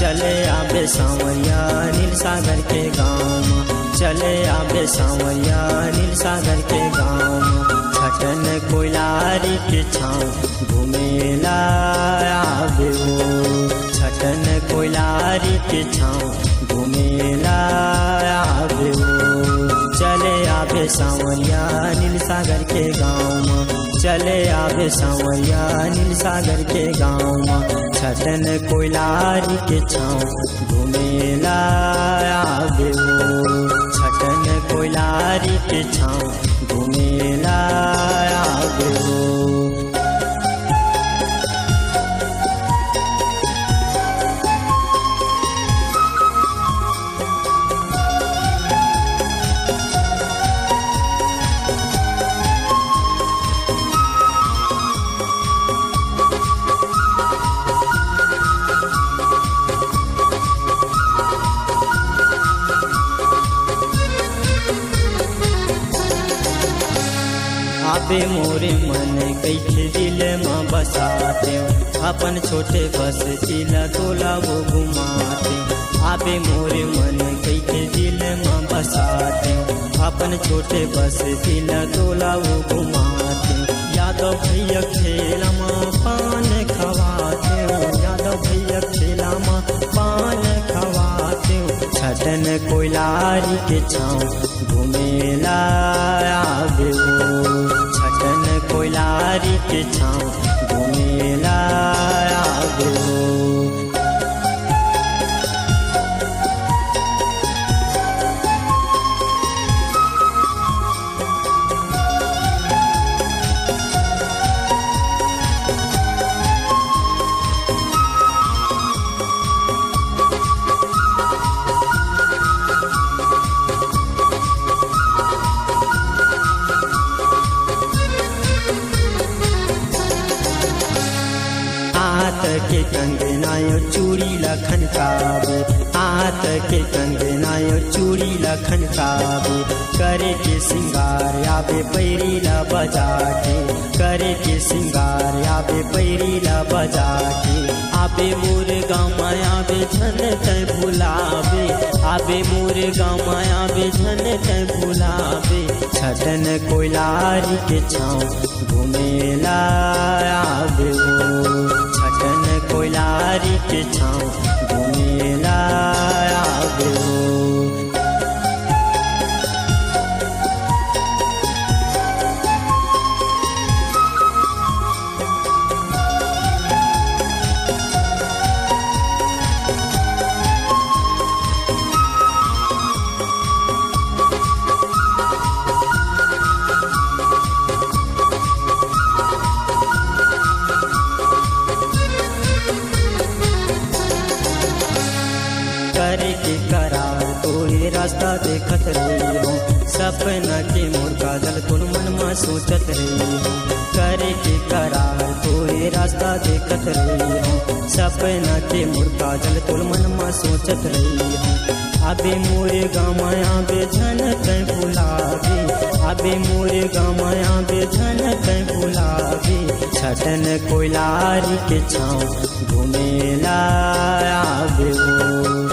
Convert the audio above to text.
चले आबे सांवरिया नील सागर के गाँव चले आबे सांवरिया नील सागर के गाँव छटन कोयलारी के छाँव घूमेला आबे हो छटन कोयलारी के छाँव घूमेला आबे हो चले आबे सांवरिया नील सागर के गाँव चले आबे सांवरिया नील सागर के गाँव छटन कोयलारी के छाँव घूमेला आबे हो छटन कोयलारी के छाँव घूमेला आबे हो। आबे मोरे मन कैठे दिल में बसाते अपन छोटे बस चिला तोला वो घुमाते आबे मोरे मन कैठे दिल में बसाते अपन छोटे बस चिला तोला वो घुमाते यादव भैया खेला में पान खवाते यादव भैया खेला में पान खवाते छटन कोयलारी के छाँव घूमेला आबे हो छटन कोयलारी के छाँव घूमेला आबे हो। हाथ के कंगनायो चूड़ी लखन काबे हाथ के कंगनायो चूड़ी लखन काबे करे के सिंगार आबे पैरी ला बजा के करे के सिंगार आबे पैरी ला बजा के आबे मोर गाँव आबे झन तय भुलाबे आबे मोर गाँव आबे झन तय भुलाबे छटन कोयलारी के छाँव घूमेला आबे हो छटन कोयलारी के छाँव घूमेला आबे हो। करे के करार तोरे रास्ता देखत रही हो सपना के मोर काजल तुन मन में सोचत रही हो करे के करार तोरे रास्ता देखत रही हो सपना के मोर काजल तुन मन में सोचत रही हो आबे मोरे गाँव आबे झन कहीं भुलाबे आबे मोरे गाँव आबे झन कहीं भुलाबे छटन कोयलारी के छाँव घूमेला आबे हो